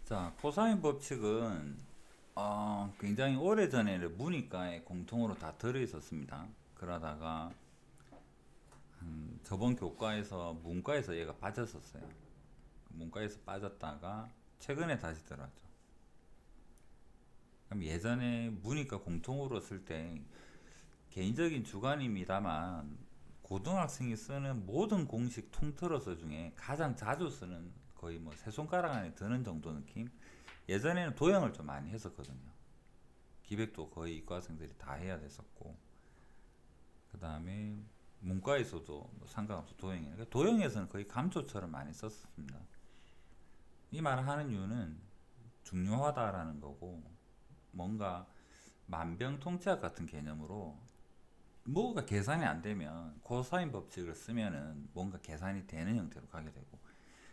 자, 코사인 법칙은 굉장히 오래전에는 문이과에 공통으로 다 들어 있었습니다. 그러다가 저번 교과에서 문과에서 얘가 빠졌었어요. 문과에서 빠졌다가 최근에 다시 들어왔죠. 그럼 예전에 문이과 공통으로 쓸 때 개인적인 주관입니다만 고등학생이 쓰는 모든 공식 통틀어서 중에 가장 자주 쓰는 거의 뭐 세 손가락 안에 드는 정도 느낌? 예전에는 도형을 좀 많이 했었거든요. 기백도 거의 이과생들이 다 해야 됐었고, 그 다음에 문과에서도 뭐 상관없어 도형이니까 그러니까 도형에서는 거의 감초처럼 많이 썼습니다. 이 말을 하는 이유는 중요하다라는 거고, 뭔가 만병통치약 같은 개념으로 뭐가 계산이 안 되면 코사인 법칙을 쓰면은 뭔가 계산이 되는 형태로 가게 되고,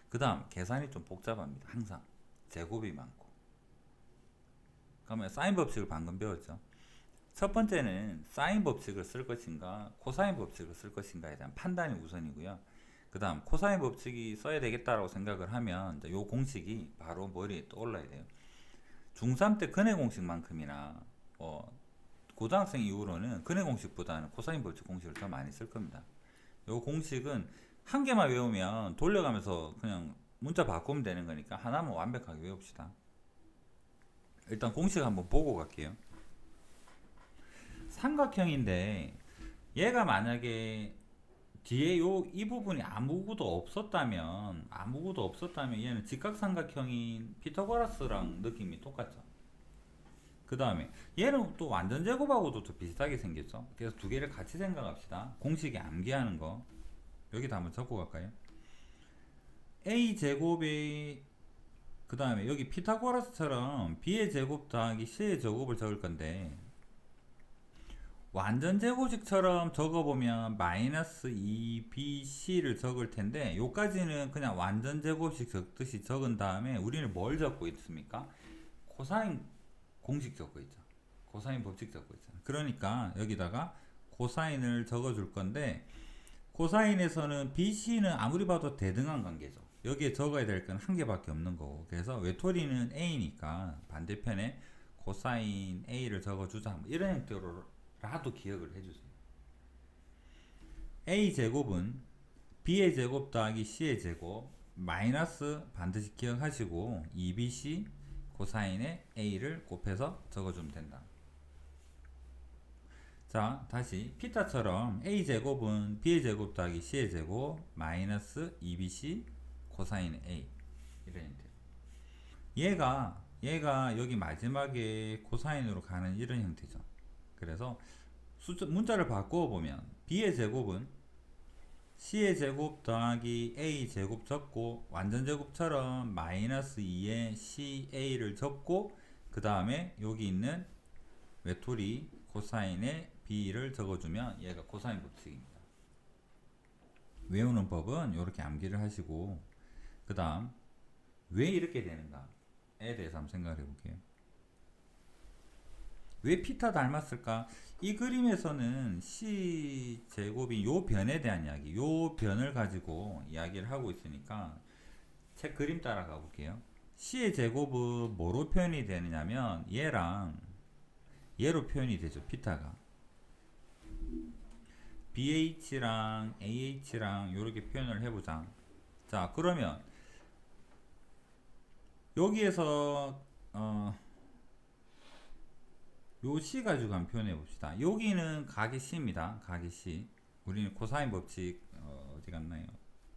그 다음 계산이 좀 복잡합니다. 항상 제곱이 많고. 그러면 사인 법칙을 방금 배웠죠. 첫 번째는 사인 법칙을 쓸 것인가 코사인 법칙을 쓸 것인가에 대한 판단이 우선이고요. 그 다음 코사인 법칙이 써야 되겠다라고 생각을 하면 이 공식이 바로 머리에 떠올라야 돼요. 중3 때 근해 공식만큼이나 고등학생 이후로는 근해 공식보다는 코사인 법칙 공식을 더 많이 쓸 겁니다. 이 공식은 한 개만 외우면 돌려가면서 그냥 문자 바꾸면 되는 거니까 하나만 완벽하게 외웁시다. 일단 공식 한번 보고 갈게요. 삼각형인데 얘가 만약에 뒤에 이 부분이 아무것도 없었다면 얘는 직각삼각형인 피타고라스랑 느낌이 똑같죠. 그 다음에 얘는 또 완전 제곱하고도 또 비슷하게 생겼죠. 그래서 두 개를 같이 생각합시다. 공식이 암기하는 거 여기다 한번 적고 갈까요? a 제곱이 그 다음에 여기 피타고라스처럼 b의 제곱 더하기 c의 제곱을 적을 건데 완전 제곱식처럼 적어보면 마이너스 2bc를 적을 텐데 요까지는 그냥 완전 제곱식 적듯이 적은 다음에 우리는 뭘 적고 있습니까? 코사인 공식 적고 있죠. 코사인 법칙 적고 있잖아. 그러니까 여기다가 코사인을 적어줄 건데 코사인에서는 bc는 아무리 봐도 대등한 관계죠. 여기에 적어야 될 건 한 개밖에 없는 거고, 그래서 외톨이는 a니까 반대편에 코사인 a를 적어주자, 뭐 이런 형태로라도 기억을 해주세요. a 제곱은 b의 제곱 더하기 c의 제곱 마이너스 반드시 기억하시고 2bc 코사인의 a를 곱해서 적어주면 된다. 자, 다시 피타처럼 a제곱은 b의 제곱 더하기 c의 제곱 마이너스 2bc 코사인 a 이런 형태. 얘가 여기 마지막에 코사인으로 가는 이런 형태죠. 그래서 문자를 바꾸어 보면 b의 제곱은 c의 제곱 더하기 a 제곱 적고 완전 제곱처럼 마이너스 2에 ca를 적고 그 다음에 여기 있는 외톨이 코사인의 b를 적어주면 얘가 코사인 법칙입니다. 외우는 법은 이렇게 암기를 하시고, 그 다음 왜 이렇게 되는가에 대해서 한번 생각해 볼게요. 왜 피타 닮았을까? 이 그림에서는 c 제곱이 요 변에 대한 이야기, 요 변을 가지고 이야기를 하고 있으니까 책 그림 따라가 볼게요. c의 제곱은 뭐로 표현이 되느냐면 얘로 표현이 되죠. 피타가 BH랑 AH랑 이렇게 표현을 해보자. 자, 그러면 여기에서 요 C 가지고 한번 표현해 봅시다. 여기는 각이 C입니다. 각이 C. 우리는 코사인 법칙 어디 갔나요?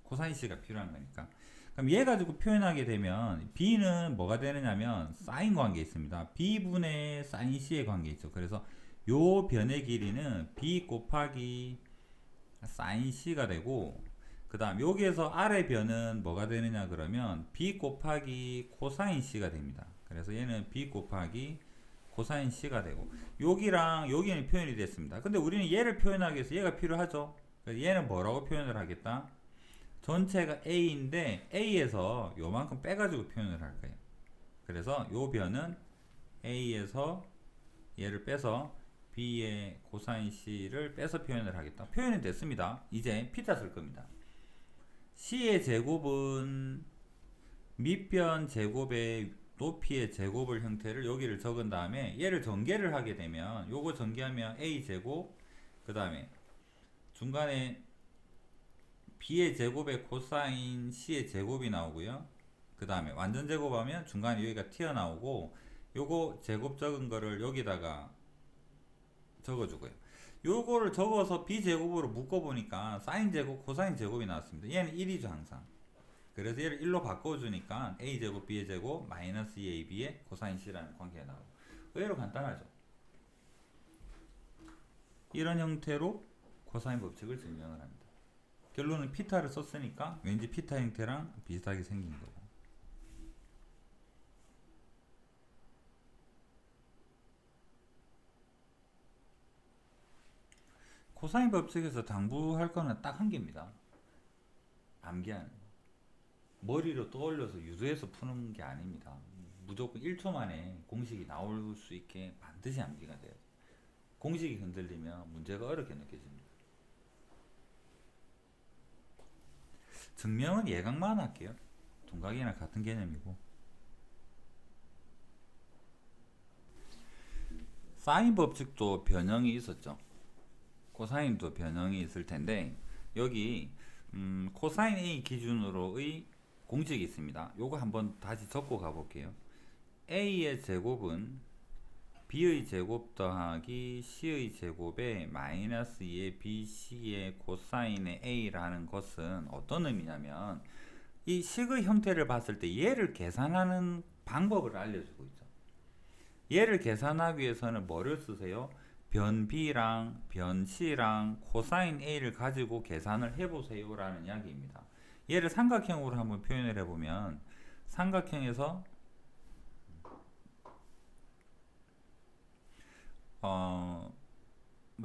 코사인 C가 필요한 거니까. 그럼 얘 가지고 표현하게 되면 B는 뭐가 되느냐면 사인 관계 있습니다. B분의 사인 C의 관계 있죠. 그래서 요 변의 길이는 B 곱하기 사인 C가 되고, 그 다음 여기에서 아래 변은 뭐가 되느냐 그러면 B 곱하기 코사인 C가 됩니다. 그래서 얘는 B 곱하기 코사인 C가 되고, 여기랑 여기는 표현이 됐습니다. 근데 우리는 얘를 표현하기 위해서 얘가 필요하죠. 그래서 얘는 뭐라고 표현을 하겠다? 전체가 A인데 A에서 요만큼 빼가지고 표현을 할 거예요. 그래서 요 변은 A에서 얘를 빼서 B의 코사인 C를 빼서 표현을 하겠다. 표현이 됐습니다. 이제 피타 쓸 겁니다. C의 제곱은 밑변 제곱의 높이의 제곱을 형태를 여기를 적은 다음에 얘를 전개를 하게 되면 요거 전개하면 a제곱 그 다음에 중간에 b의 제곱에 코사인 c의 제곱이 나오고요. 그 다음에 완전 제곱하면 중간에 여기가 튀어나오고 요거 제곱 적은 거를 여기다가 적어주고요. 요거를 적어서 b제곱으로 묶어보니까 사인 제곱 코사인 제곱이 나왔습니다. 얘는 1이죠 항상. 그래서 얘를 1로 바꿔주니까 a제곱 b의 제곱 마이너스 2ab의 코사인 c라는 관계가 나오고 의외로 간단하죠. 이런 형태로 코사인 법칙을 증명을 합니다. 결론은 피타를 썼으니까 왠지 피타 형태랑 비슷하게 생긴 거고. 코사인 법칙에서 당부할 거는 딱 한 개입니다. 암기하는. 머리로 떠올려서 유도해서 푸는 게 아닙니다. 무조건 1초 만에 공식이 나올 수 있게 반드시 암기가 돼요. 공식이 흔들리면 문제가 어렵게 느껴집니다. 증명은 예각만 할게요. 동각이나 같은 개념이고. 사인 법칙도 변형이 있었죠. 코사인도 변형이 있을 텐데 여기 코사인 A 기준으로의 공식이 있습니다. 요거 한번 다시 적고 가볼게요. A의 제곱은 B의 제곱 더하기 C의 제곱에 마이너스 2의 BC의 코사인의 A라는 것은 어떤 의미냐면 이 식의 형태를 봤을 때 얘를 계산하는 방법을 알려주고 있죠. 얘를 계산하기 위해서는 뭐를 쓰세요? 변 B랑 변 C랑 코사인 A를 가지고 계산을 해보세요 라는 이야기입니다. 얘를 삼각형으로 한번 표현을 해보면 삼각형에서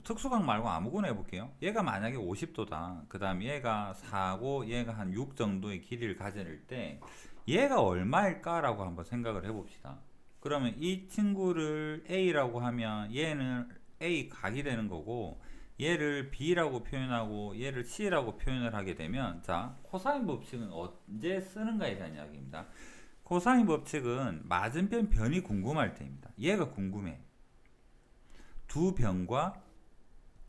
특수각 말고 아무거나 해볼게요. 얘가 만약에 50도다. 그 다음 얘가 4고 얘가 한 6 정도의 길이를 가질 때 얘가 얼마일까 라고 한번 생각을 해봅시다. 그러면 이 친구를 A라고 하면 얘는 A 각이 되는 거고 얘를 B라고 표현하고 얘를 C라고 표현을 하게 되면 자 코사인 법칙은 언제 쓰는가에 대한 이야기입니다. 코사인 법칙은 맞은편 변이 궁금할 때입니다. 얘가 궁금해. 두 변과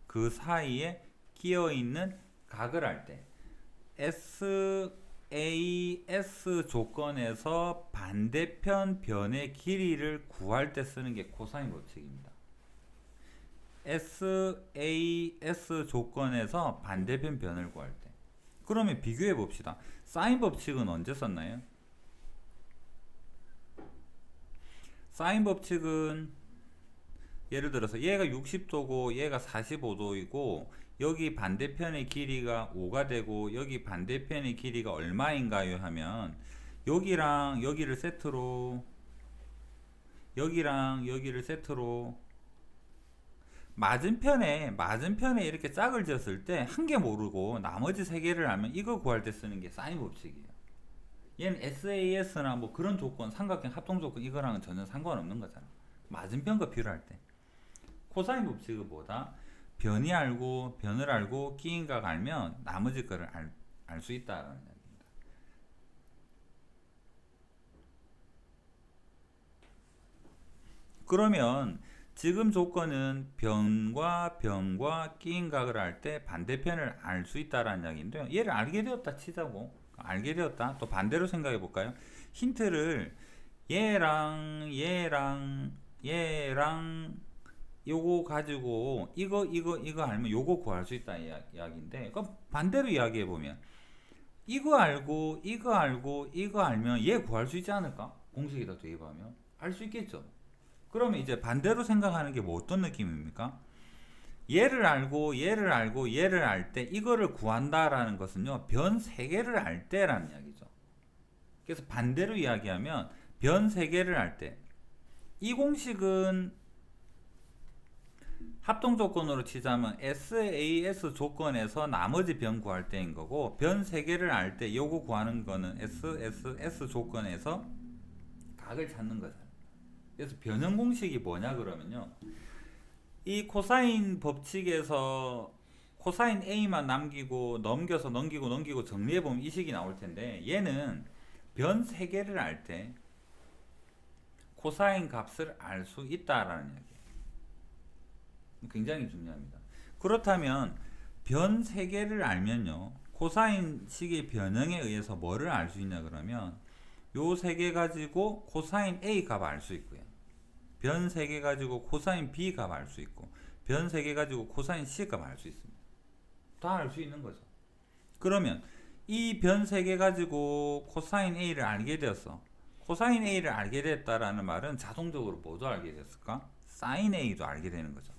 그 사이에 끼어 있는 각을 할 때 SAS 조건에서 반대편 변의 길이를 구할 때 쓰는 게 코사인 법칙입니다. SAS 조건에서 반대편 변을 구할 때. 그러면 비교해 봅시다. 사인 법칙은 언제 썼나요? 사인 법칙은 예를 들어서 얘가 60도고 얘가 45도이고 여기 반대편의 길이가 5가 되고 여기 반대편의 길이가 얼마인가요 하면 여기랑 여기를 세트로 여기랑 여기를 세트로 맞은편에 이렇게 짝을 지었을 때 한 개 모르고 나머지 세 개를 알면 이거 구할 때 쓰는 게 사인 법칙이에요. 얘는 SAS나 뭐 그런 조건, 삼각형 합동 조건 이거랑은 전혀 상관없는 거잖아. 맞은편과 비교할 때. 코사인 법칙은 뭐다? 변을 알고 끼인 각 알면 나머지 거를 알 수 있다라는 이야기입니다. 그러면 지금 조건은 변과 끼인 각을 할 때 반대편을 알 수 있다라는 이야기인데요. 얘를 알게 되었다 치자고. 알게 되었다. 또 반대로 생각해 볼까요? 힌트를 얘랑 요거 가지고 이거 알면 요거 구할 수 있다 이야기인데 그럼 반대로 이야기해 보면 이거 알고 이거 알면 얘 구할 수 있지 않을까? 공식에다 대입하면 알 수 있겠죠. 그러면 이제 반대로 생각하는 게 뭐 어떤 느낌입니까? 얘를 알고 얘를 알 때 이거를 구한다라는 것은요 변 3개를 알 때라는 이야기죠. 그래서 반대로 이야기하면 변 3개를 알 때 이 공식은 합동 조건으로 치자면 SAS 조건에서 나머지 변 구할 때인 거고 변 3개를 알 때 요거 구하는 거는 SSS 조건에서 각을 찾는 거잖아요. 그래서 변형 공식이 뭐냐 그러면요 이 코사인 법칙에서 코사인 A만 남기고 넘기고 정리해보면 이 식이 나올 텐데 얘는 변 3개를 알 때 코사인 값을 알 수 있다라는 이야기예요. 굉장히 중요합니다. 그렇다면 변 3개를 알면요, 코사인 식의 변형에 의해서 뭐를 알 수 있냐 그러면 요 3개 가지고 코사인 A 값 알 수 있고요, 변 3개 가지고 코사인 B 값 알 수 있고, 변 3개 가지고 코사인 C 값 알 수 있습니다. 다 알 수 있는 거죠. 그러면 이 변 3개 가지고 코사인 A를 알게 되었어. 코사인 A를 알게 됐다라는 말은 자동적으로 뭐도 알게 됐을까? 사인 A도 알게 되는 거죠.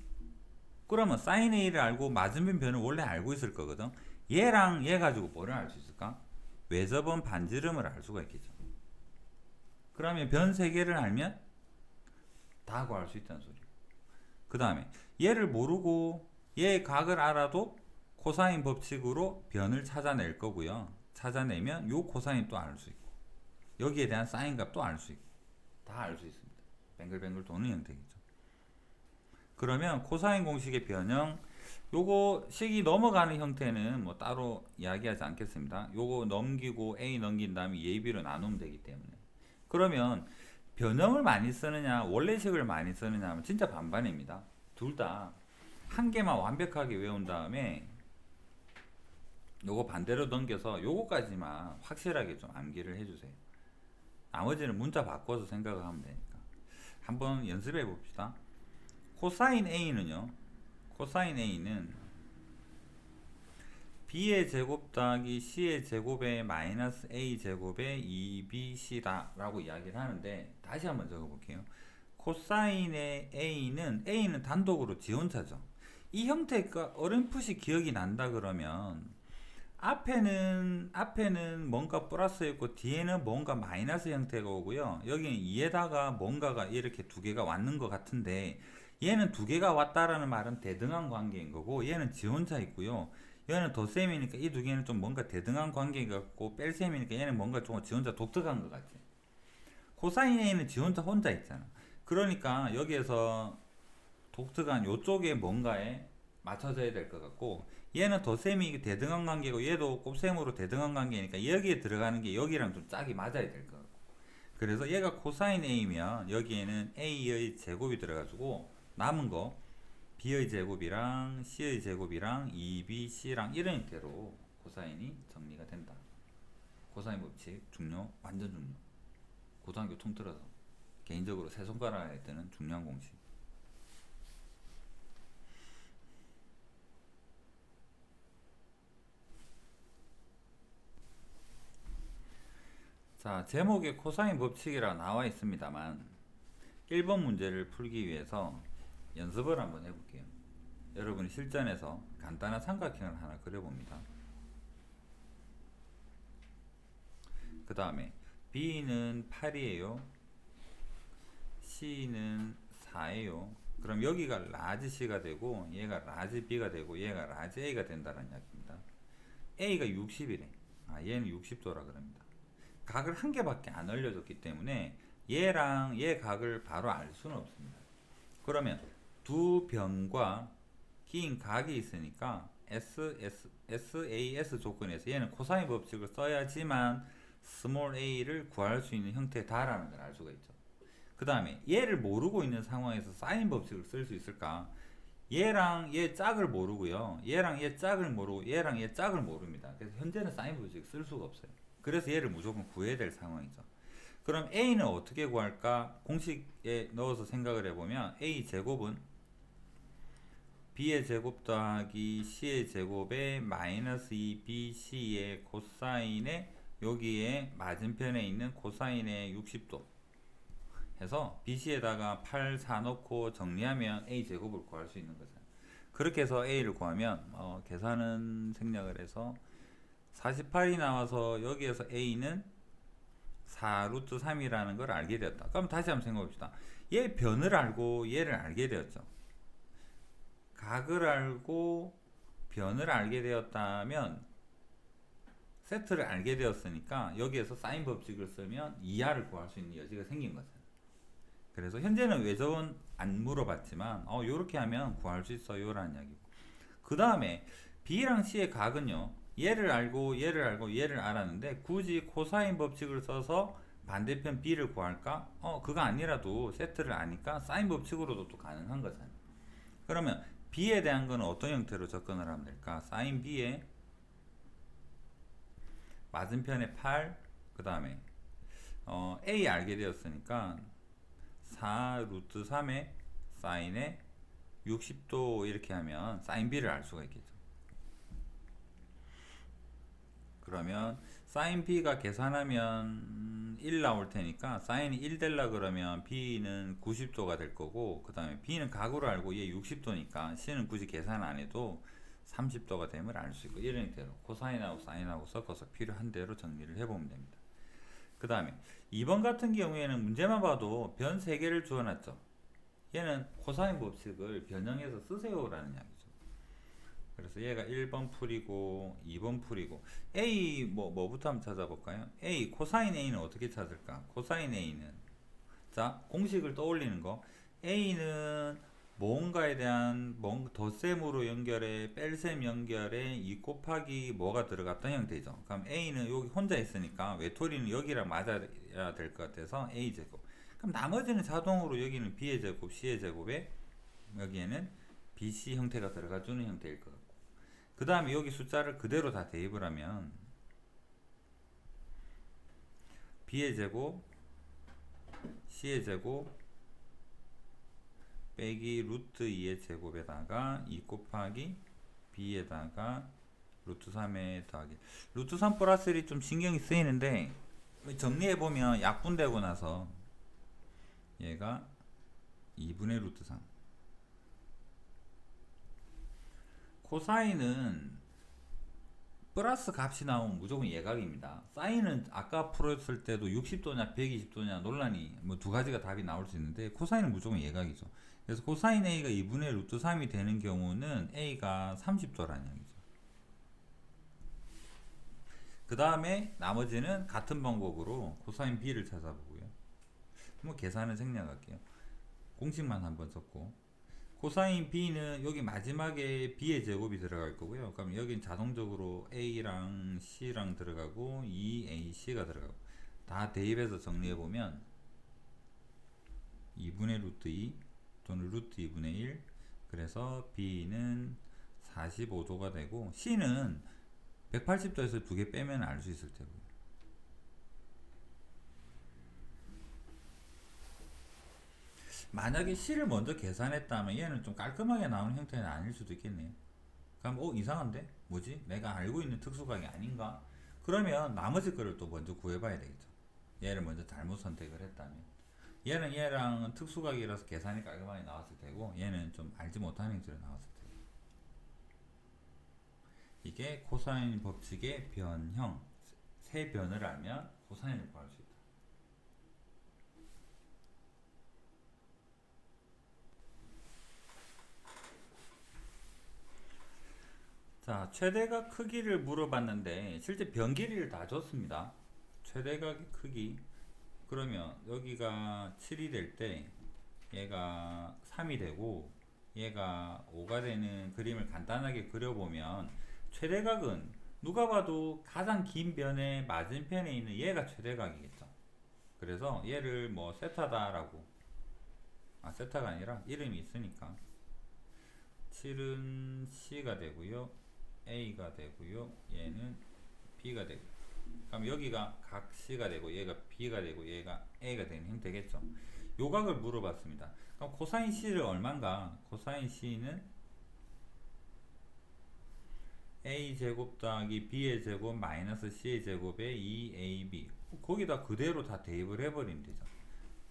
그러면 사인 A를 알고 맞은편 변을 원래 알고 있을 거거든. 얘랑 얘 가지고 뭐를 알 수 있을까? 외접원 반지름을 알 수가 있겠죠. 그러면 변 3개를 알면 다 구할 수 있다는 소리고, 그 다음에 얘를 모르고 얘의 각을 알아도 코사인 법칙으로 변을 찾아낼 거고요. 찾아내면 요 코사인 또 알 수 있고, 여기에 대한 사인 값도 알 수 있고, 다 알 수 있습니다. 뱅글뱅글 도는 형태겠죠. 그러면 코사인 공식의 변형, 요거 식이 넘어가는 형태는 뭐 따로 이야기하지 않겠습니다. 요거 넘기고 A 넘긴 다음에 A, B로 나누면 되기 때문에. 그러면 변형을 많이 쓰느냐 원래식을 많이 쓰느냐 하면 진짜 반반입니다. 둘 다 한 개만 완벽하게 외운 다음에 요거 반대로 넘겨서 요거까지만 확실하게 좀 암기를 해주세요. 나머지는 문자 바꿔서 생각을 하면 되니까. 한번 연습해 봅시다. 코사인 A는요, 코사인 A는 B의 제곱 더하기 C의 제곱의 마이너스 A 제곱의 2BC다 라고 이야기를 하는데, 다시 한번 적어볼게요. 코사인의 A는 단독으로 지원차죠. 이 형태가 어렴풋이 기억이 난다 그러면 앞에는 뭔가 플러스였고 뒤에는 뭔가 마이너스 형태가 오고요, 여기는 2에다가 뭔가가 이렇게 두 개가 왔는 것 같은데, 얘는 두 개가 왔다라는 말은 대등한 관계인 거고, 얘는 지원차 있고요, 얘는 덧셈이니까 이 두 개는 좀 뭔가 대등한 관계 같고, 뺄셈이니까 얘는 뭔가 좀 지원차 독특한 것 같아. 코사인 A는 지원차 혼자 있잖아. 그러니까 여기에서 독특한 요쪽에 뭔가에 맞춰져야 될 것 같고, 얘는 덧셈이 대등한 관계고 얘도 곱셈으로 대등한 관계니까 여기에 들어가는 게 여기랑 좀 짝이 맞아야 될 것 같고, 그래서 얘가 코사인 A면 여기에는 A의 제곱이 들어가지고 남은 거 B의 제곱이랑 C의 제곱이랑 2BC랑 이런 형태로 코사인이 정리가 된다. 코사인 법칙 중요, 완전 중요. 고등학교 통틀어서 개인적으로 세 손가락에 뜨는 중요한 공식. 자, 제목에 코사인 법칙이라 나와 있습니다만 1번 문제를 풀기 위해서 연습을 한번 해볼게요. 여러분이 실전에서 간단한 삼각형을 하나 그려봅니다. 그 다음에 B는 8이에요. C는 4예요. 그럼 여기가 라지 C가 되고 얘가 라지 B가 되고 얘가 라지 A가 된다는 이야기입니다. A가 60이래. 얘는 60도라 그럽니다. 각을 한 개밖에 안 알려줬기 때문에 얘랑 얘 각을 바로 알 수는 없습니다. 그러면 두 변과 긴 각이 있으니까 SAS 조건에서 얘는 코사인 법칙을 써야지만 스몰 a를 구할 수 있는 형태다라는 걸 알 수가 있죠. 그 다음에 얘를 모르고 있는 상황에서 사인 법칙을 쓸 수 있을까? 얘랑 얘 짝을 모르고요, 얘랑 얘 짝을 모르고 얘랑 얘 짝을 모릅니다. 그래서 현재는 사인 법칙을 쓸 수가 없어요. 그래서 얘를 무조건 구해야 될 상황이죠. 그럼 A는 어떻게 구할까? 공식에 넣어서 생각을 해보면 A 제곱은 B의 제곱 더하기 C의 제곱에 마이너스 2BC의 코사인에 여기에 맞은편에 있는 코사인의 60도 해서 BC에다가 8, 4 넣고 정리하면 A 제곱을 구할 수 있는 거죠. 그렇게 해서 A를 구하면 계산은 생략을 해서 48이 나와서 여기에서 A는 4 루트 3이라는 걸 알게 되었다. 그럼 다시 한번 생각해 봅시다. 얘 변을 알고 얘를 알게 되었죠. 각을 알고 변을 알게 되었다면 세트를 알게 되었으니까 여기에서 사인 법칙을 쓰면 2R을 구할 수 있는 여지가 생긴 거죠. 그래서 현재는 외접은 안 물어봤지만 요렇게 하면 구할 수 있어요 라는 이야기고, 그 다음에 B랑 C의 각은요, 얘를 알고 얘를 알고 얘를 알았는데 굳이 코사인 법칙을 써서 반대편 B를 구할까? 그거 아니라도 세트를 아니까 사인 법칙으로도 또 가능한 거잖아요. 그러면 B에 대한 거는 어떤 형태로 접근을 하면 될까? 사인 B에 맞은편에 8, 그 다음에 A 알게 되었으니까 4 루트 3에 사인에 60도 이렇게 하면 사인 B를 알 수가 있겠죠. 그러면 사인 B가 계산하면 1 나올 테니까 사인이 1 될라 그러면 B는 90도가 될 거고, 그 다음에 B는 각으로 알고 얘 60도니까 C는 굳이 계산 안 해도 30도가 됨을 알 수 있고, 이런 형태로 코사인하고 사인하고 섞어서 필요한 대로 정리를 해보면 됩니다. 그 다음에 2번 같은 경우에는 문제만 봐도 변 3개를 주어놨죠. 얘는 코사인 법칙을 변형해서 쓰세요라는 이야기죠. 그래서 얘가 1번 풀이고 2번 풀이고, A 뭐부터 한번 찾아볼까요? A 코사인 A는 어떻게 찾을까? 코사인 A는, 자, 공식을 떠올리는 거. A는 뭔가에 대한 덧셈으로 연결해, 뺄셈 연결해 2 곱하기 뭐가 들어갔던 형태죠. 그럼 A는 여기 혼자 있으니까 외톨이는 여기랑 맞아야 될 것 같아서 A제곱. 그럼 나머지는 자동으로 여기는 B의 제곱, C의 제곱에 여기에는 BC 형태가 들어가주는 형태일 것 같고, 그 다음에 여기 숫자를 그대로 다 대입을 하면 B의 제곱, C의 제곱 빼기 루트 2의 제곱에다가 2 곱하기 B에다가 루트 3에 더하기 루트 3 플러스 1이 좀 신경이 쓰이는데, 정리해보면 약분되고 나서 얘가 2분의 루트 3. 코사인은 플러스 값이 나오면 무조건 예각입니다. 사인은 아까 풀었을 때도 60도냐 120도냐 논란이 두 가지가 답이 나올 수 있는데, 코사인은 무조건 예각이죠. 그래서 코사인 A가 2분의 루트 3이 되는 경우는 A가 30도라는 얘기죠. 그 다음에 나머지는 같은 방법으로 코사인 B를 찾아보고요. 계산은 생략할게요. 공식만 한번 썼고, 코사인 B는 여기 마지막에 B의 제곱이 들어갈 거고요. 그럼 여긴 자동적으로 A랑 C랑 들어가고 2AC가 들어가고, 다 대입해서 정리해보면 2분의 루트 2 또는 루트 2분의 1, 그래서 B는 45도가 되고 C는 180도에서 2개 빼면 알 수 있을 테고요. 만약에 C를 먼저 계산했다면 얘는 좀 깔끔하게 나오는 형태는 아닐 수도 있겠네요. 그럼 이상한데? 뭐지? 내가 알고 있는 특수각이 아닌가? 그러면 나머지 거를 또 먼저 구해봐야 되겠죠. 얘를 먼저 잘못 선택을 했다면 얘는 얘랑 특수각이라서 계산이 깔끔하게 나왔을 테고, 얘는 좀 알지 못하는 형태로 나왔을 테고. 이게 코사인 법칙의 변형. 세 변을 알면 코사인을 구할 수 있다. 자, 최대각 크기를 물어봤는데 실제 변 길이를 다 줬습니다. 최대각의 크기, 그러면 여기가 7이 될 때 얘가 3이 되고 얘가 5가 되는 그림을 간단하게 그려보면, 최대각은 누가 봐도 가장 긴 변의 맞은편에 있는 얘가 최대각이겠죠. 그래서 얘를 세타다라고, 세타가 아니라 이름이 있으니까 7은 C가 되고요, A가 되고요, 얘는 B가 되고, 그럼 여기가 각 C가 되고 얘가 B가 되고 얘가 A가 되는 형태겠죠. 요각을 물어봤습니다. 그럼 코사인 C를 얼마인가? 코사인 C는 A제곱 더하기 B의 제곱 마이너스 C의 제곱에 2AB, 거기다 그대로 다 대입을 해버리면 되죠.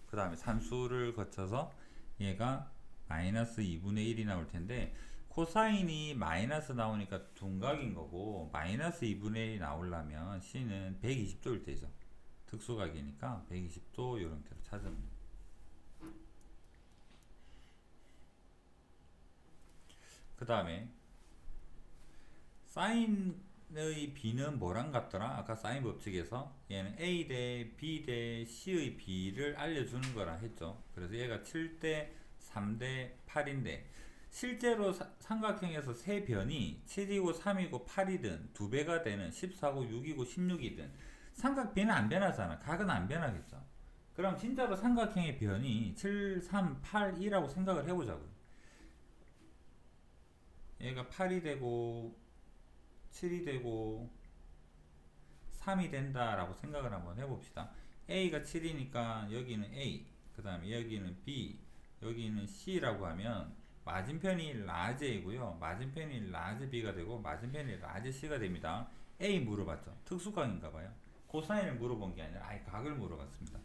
그 다음에 산수를 거쳐서 얘가 마이너스 2분의 1이 나올 텐데, 코사인이 마이너스 나오니까 둔각인 거고, 마이너스 2분의 1이 나오려면 C는 120도일 때죠. 특수각이니까 120도 이런 형태로 찾으면 돼요. 그 다음에 사인의 B는 뭐랑 같더라? 아까 사인 법칙에서 얘는 A 대 B 대 C의 B를 알려주는 거라 했죠. 그래서 얘가 7대 3대 8인데, 실제로 삼각형에서 세 변이 7이고 3이고 8이든 2배가 되는 14고 6이고 16이든 삼각 B는 안 변하잖아. 각은 안 변하겠죠. 그럼 진짜로 삼각형의 변이 7, 3, 8, 2라고 생각을 해보자고요. 얘가 8이 되고 7이 되고 3이 된다라고 생각을 한번 해봅시다. A가 7이니까 여기는 A, 그 다음에 여기는 B, 여기는 C라고 하면 맞은편이 라지 A고요. 맞은편이 라지 B가 되고 맞은편이 라지 C가 됩니다. A 물어봤죠. 특수각인가봐요. 코사인을 물어본 게 아니라 아예 각을 물어봤습니다.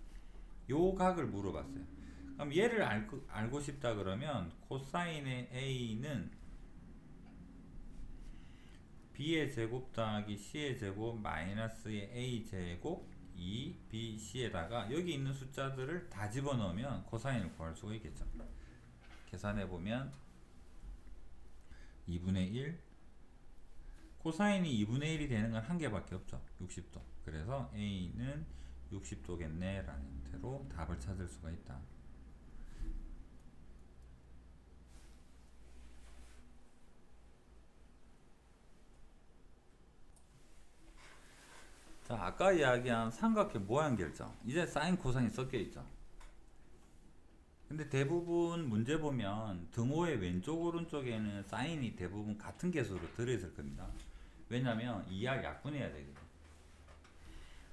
요 각을 물어봤어요. 그럼 얘를 알고 싶다 그러면 코사인의 A는 b의 제곱 더하기 c의 제곱 마이너스의 a 제곱 2bc에다가 여기 있는 숫자들을 다 집어넣으면 코사인을 구할 수가 있겠죠. 계산해보면 2분의 1 코사인이 2분의 1이 되는 건 한 개밖에 없죠. 60도. 그래서 a는 60도겠네 라는 형태로 답을 찾을 수가 있다. 자, 아까 이야기한 삼각형 모양 결정. 이제 사인 코사인이 섞여 있죠. 근데 대부분 문제 보면 등호의 왼쪽 오른쪽에는 사인이 대부분 같은 개수로 들어있을 겁니다. 왜냐면 2R 약분해야 되거든.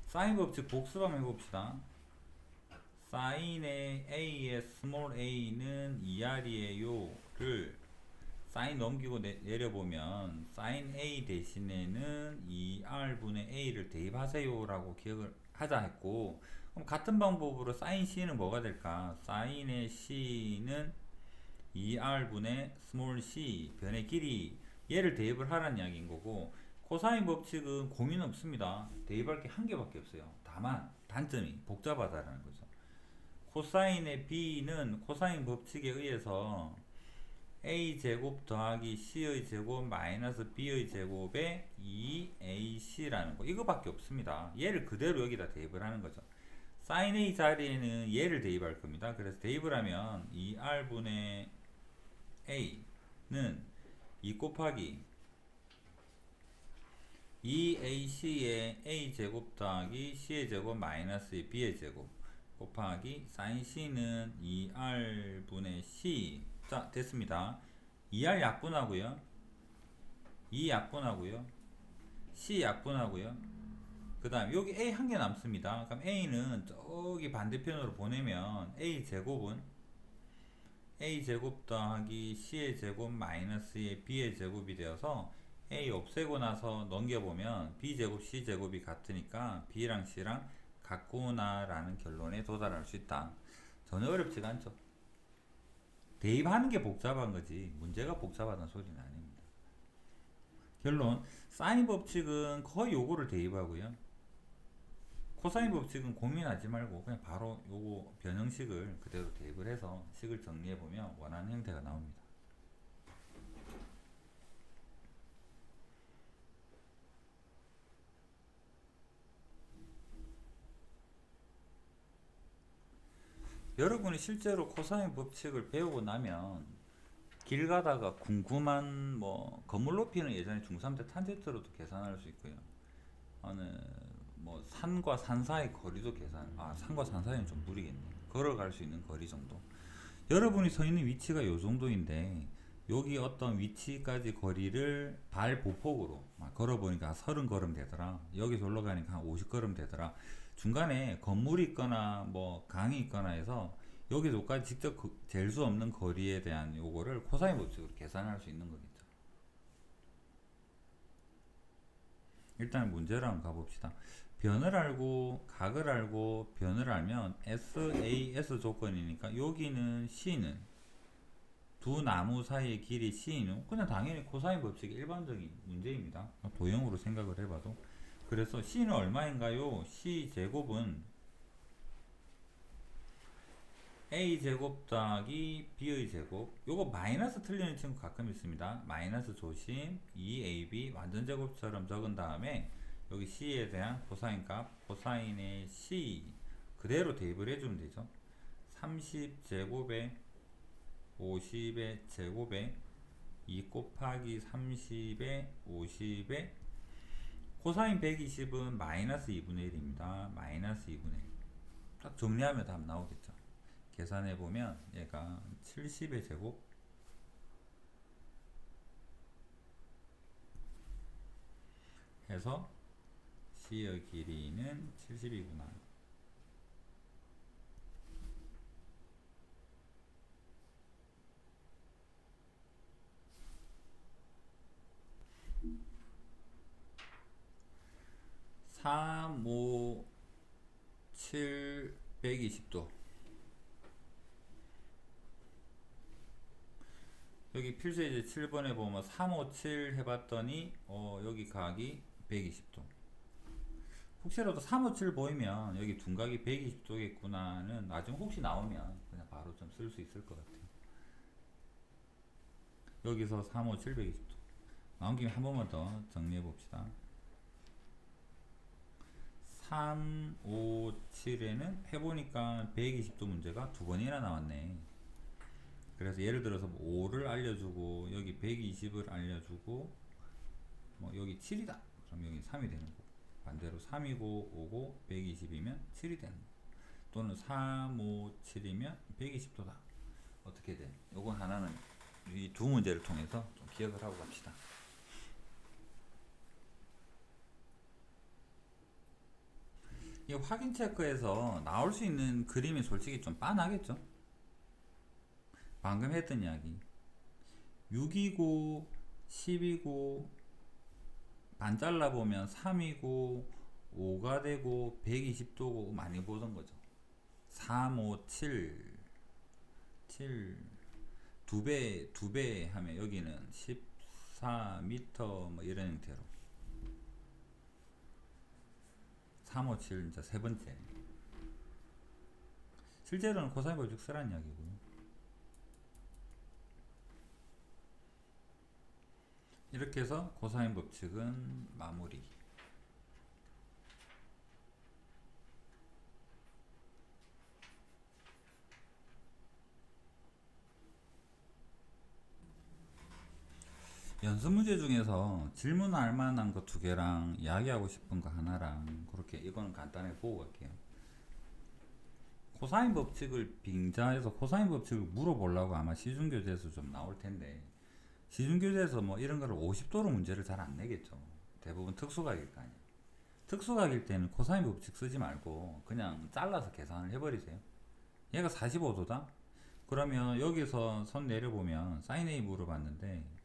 사인 법칙 복습 한번 해봅시다. 사인의 A의 스몰 a는 2R이에요를 사인 넘기고 내려보면 사인 A 대신에는 2R분의 A를 대입하세요 라고 기억을 하자 했고, 그럼 같은 방법으로 사인 C는 뭐가 될까? 사인의 C는 2R분의 스몰 c 변의 길이, 얘를 대입을 하라는 이야기인 거고, 코사인 법칙은 고민 없습니다. 대입할 게 한 개밖에 없어요. 다만 단점이 복잡하다라는 거죠. 코사인의 B는 코사인 법칙에 의해서 a제곱 더하기 c의 제곱 마이너스 b의 제곱에 2ac라는 거, 이거밖에 없습니다. 얘를 그대로 여기다 대입을 하는 거죠. sin a 자리에는 얘를 대입할 겁니다. 그래서 대입을 하면 2r분의 a는 2 곱하기 2ac의 a제곱 더하기 c의 제곱 마이너스 b의 제곱 곱하기 sin c는 2r분의 c. 자, 됐습니다. 2R 약분하고요, 2 약분하고요, C 약분하고요. 그 다음 여기 A 한 개 남습니다. 그럼 A는 저기 반대편으로 보내면 A 제곱은 A 제곱 더하기 C의 제곱 마이너스의 B의 제곱이 되어서 A 없애고 나서 넘겨보면 B 제곱 C 제곱이 같으니까 B랑 C랑 같구나 라는 결론에 도달할 수 있다. 전혀 어렵지가 않죠. 대입하는 게 복잡한 거지 문제가 복잡하다는 소리는 아닙니다. 결론, 사인 법칙은 거의 요거를 대입하고요, 코사인 법칙은 고민하지 말고 그냥 바로 요거 변형식을 그대로 대입을 해서 식을 정리해 보면 원하는 형태가 나옵니다. 여러분이 실제로 코사인 법칙을 배우고 나면 길 가다가 궁금한 뭐 건물 높이는 예전에 중3 때 탄젠트로도 계산할 수 있고요. 어느 뭐 산과 산 사이 거리도 산과 산 사이는 좀 무리겠네. 걸어갈 수 있는 거리 정도. 여러분이 서 있는 위치가 요 정도인데 여기 어떤 위치까지 거리를 발 보폭으로 걸어보니까 30걸음 되더라. 여기서 올라가니까 한 50걸음 되더라. 중간에 건물이 있거나 뭐 강이 있거나 해서 여기서까지 직접 잴 수 없는 거리에 대한 요거를 코사인 법칙으로 계산할 수 있는 거겠죠. 일단 문제를 한번 가봅시다. 변을 알고 각을 알고 변을 알면 SAS 조건이니까 여기는 C는 두 나무 사이의 길이 C는 그냥 당연히 코사인 법칙의 일반적인 문제입니다. 도형으로 생각을 해봐도. 그래서 C는 얼마인가요? C제곱은 A제곱 더하기 B의 제곱. 요거 마이너스 틀리는 친구 가끔 있습니다. 마이너스 조심 2AB 완전 제곱처럼 적은 다음에 여기 C에 대한 코사인 값, 코사인의 C 그대로 대입을 해주면 되죠. 30제곱에 50의 제곱에 2 곱하기 30의 50의 코사인 120은 마이너스 2분의 1입니다. 마이너스 2분의 1. 딱 정리하면 답 나오겠죠. 계산해보면 얘가 70의 제곱 해서 C의 길이는 70이구나. (3, 5, 7, 120도) 여기 필수예제 7번에 보면 3, 5, 7 해봤더니 여기 각이 120도. 혹시라도 3, 5, 7 보이면 여기 둔각이 120도겠구나는 나중에 혹시 나오면 그냥 바로 좀 쓸 수 있을 것 같아요. 여기서 3, 5, 7, 120도 나온 김에 한 번만 더 정리해 봅시다. 3, 5, 7에는 해보니까 120도 문제가 두 번이나 나왔네. 그래서 예를 들어서 5를 알려주고 여기 120을 알려주고 뭐 여기 7이다 그럼 여기 3이 되는 거고, 반대로 3이고 5고 120이면 7이 되는 거고, 또는 3, 5, 7이면 120도다. 어떻게 돼? 요거 하나는 이 두 문제를 통해서 좀 기억을 하고 갑시다. 이 확인 체크에서 나올 수 있는 그림이 솔직히 좀 빤하겠죠? 방금 했던 이야기 6이고 10이고 반 잘라보면 3이고 5가 되고 120도고 많이 보던 거죠. 3, 5, 7 두 배 하면 여기는 14m 뭐 이런 형태로 3, 5, 7 이제 세 번째. 실제로는 코사인 법칙 쓰라는 이야기고요. 이렇게 해서 코사인 법칙은 마무리. 연습 문제 중에서 질문할 만한 거 두 개랑 이야기하고 싶은 거 하나랑 그렇게 이거는 간단하게 보고 갈게요. 코사인 법칙을 빙자해서 코사인 법칙을 물어보려고 아마 시중교재에서 좀 나올 텐데, 시중교재에서 뭐 이런 거를 50도로 문제를 잘 안 내겠죠. 대부분 특수각일 거 아니에요. 특수각일 때는 코사인 법칙 쓰지 말고 그냥 잘라서 계산을 해버리세요. 얘가 45도다? 그러면 여기서 선 내려보면 사인 A 물어봤는데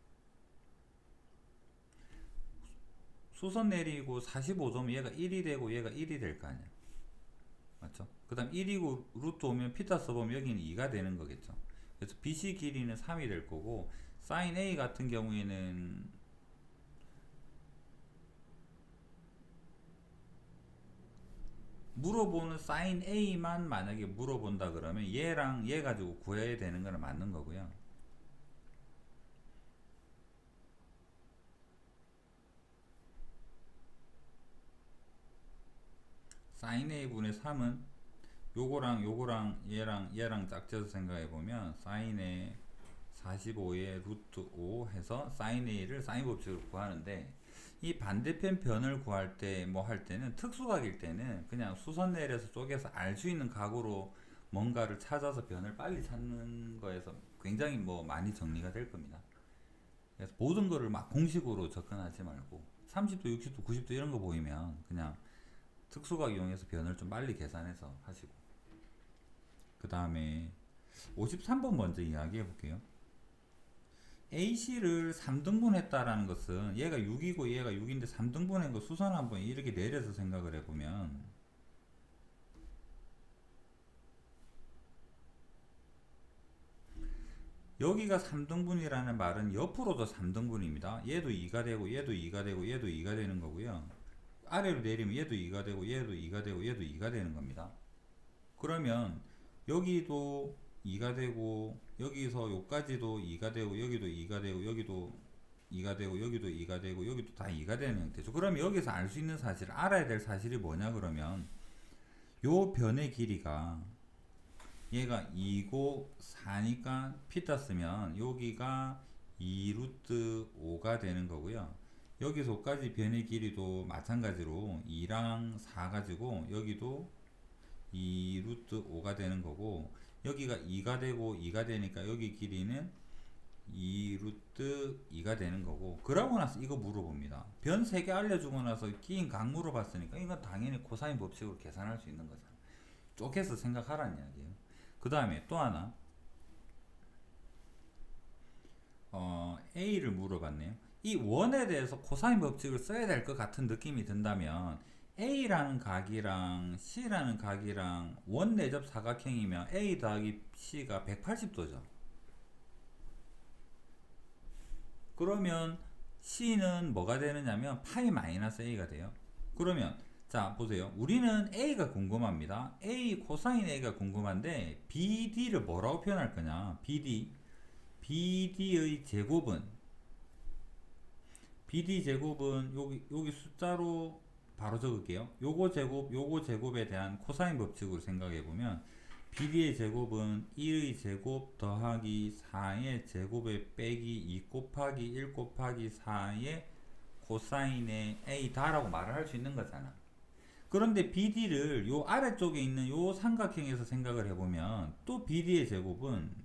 수선 내리고 45도면 얘가 1이 되고 얘가 1이 될 거 아니야. 맞죠? 그 다음 1이고 루트 오면 피타 써보면 여기는 2가 되는 거겠죠. 그래서 BC 길이는 3이 될 거고, 사인 A 같은 경우에는 물어보는 사인 A만 만약에 물어본다 그러면 얘랑 얘 가지고 구해야 되는 거는 맞는 거고요. 사인 A분의 3은 요거랑 얘랑 짝져서 생각해보면 사인의 45의 루트 5 해서 사인 A를 사인 법칙으로 구하는데, 이 반대편 변을 구할 때 뭐 할 때는 특수각일 때는 그냥 수선 내려서 쪼개서 알 수 있는 각으로 뭔가를 찾아서 변을 빨리 찾는 거에서 굉장히 뭐 많이 정리가 될 겁니다. 그래서 모든 거를 막 공식으로 접근하지 말고 30도, 60도, 90도 이런 거 보이면 그냥 특수각 이용해서 변을 좀 빨리 계산해서 하시고, 그 다음에 53번 먼저 이야기해 볼게요. AC를 3등분 했다라는 것은 얘가 6이고 얘가 6인데 3등분 한거 수선 한번 이렇게 내려서 생각을 해보면 여기가 3등분이라는 말은 옆으로도 3등분입니다. 얘도 2가 되고 얘도 2가 되고 얘도 2가 되는 거고요. 아래로 내리면 얘도 2가 되고 얘도 2가 되고 얘도 2가 되는 겁니다. 그러면 여기도 2가 되고 여기서 여기까지도 2가 되고 여기도 2가 되고 여기도 2가 되고 여기도 2가 되고 여기도 다 2가 되는 형태죠. 그러면 여기서 알 수 있는 사실, 알아야 될 사실이 뭐냐 그러면 요 변의 길이가 얘가 2고 4니까 피타 쓰면 여기가 2 루트 5가 되는 거고요. 여기서까지 변의 길이도 마찬가지로 2랑 4 가지고 여기도 2 루트 5가 되는 거고, 여기가 2가 되고 2가 되니까 여기 길이는 2 루트 2가 되는 거고, 그러고 나서 이거 물어봅니다. 변 3개 알려주고 나서 끼인 각 물어봤으니까 이건 당연히 코사인 법칙으로 계산할 수 있는 거잖아. 쪼개서 생각하라는 이야기예요. 그 다음에 또 하나, A를 물어봤네요. 이 원에 대해서 코사인 법칙을 써야 될 것 같은 느낌이 든다면 A라는 각이랑 C라는 각이랑 원 내접 사각형이면 A 더하기 C가 180도죠. 그러면 C는 뭐가 되느냐면 파이 마이너스 A가 돼요. 그러면 자 보세요. 우리는 A가 궁금합니다. A 코사인 A가 궁금한데 BD를 뭐라고 표현할 거냐. BD의 제곱은 BD 제곱은 여기 숫자로 바로 적을게요. 요거 제곱에 대한 코사인 법칙으로 생각해 보면 BD의 제곱은 1의 제곱 더하기 4의 제곱에 빼기 2 곱하기 1 곱하기 4의 코사인의 A다라고 말을 할 수 있는 거잖아. 그런데 BD를 요 아래쪽에 있는 요 삼각형에서 생각을 해보면 또 BD의 제곱은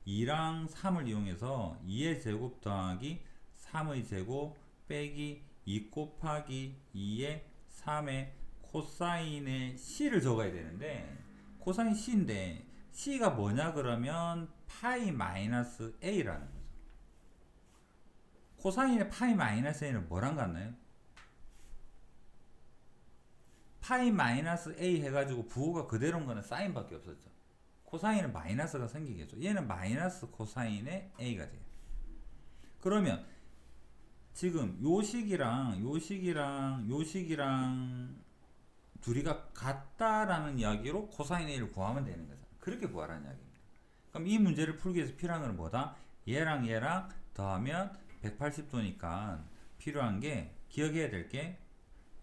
2랑 3을 이용해서 2의 제곱 더하기 3의 제곱 빼기 2 곱하기 2의 3의 코사인의 C를 적어야 되는데, 코사인 C인데 C가 뭐냐 그러면 파이 마이너스 A라는 거죠. 코사인의 파이 마이너스 A는 뭐랑 같나요? 파이 마이너스 A 해가지고 부호가 그대로인 거는 사인밖에 없었죠. 코사인은 마이너스가 생기겠죠. 얘는 마이너스 코사인의 A가 돼요. 그러면 지금 요식이랑 둘이가 같다라는 이야기로 코사인 A를 구하면 되는 거잖아. 그렇게 구하라는 이야기입니다. 그럼 이 문제를 풀기 위해서 필요한 건 뭐다? 얘랑 더하면 180도니까 필요한 게, 기억해야 될 게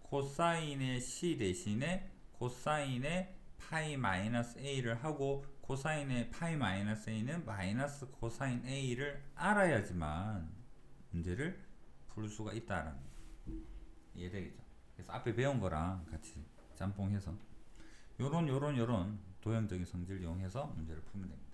코사인의 C 대신에 코사인의 파이 마이너스 A를 하고, 코사인의 파이 마이너스 A는 마이너스 코사인 A를 알아야지만 문제를 풀 수가 있다라는 거. 이해되겠죠? 그래서 앞에 배운 거랑 같이 짬뽕해서 요런 도형적인 성질을 이용해서 문제를 풀면 됩니다.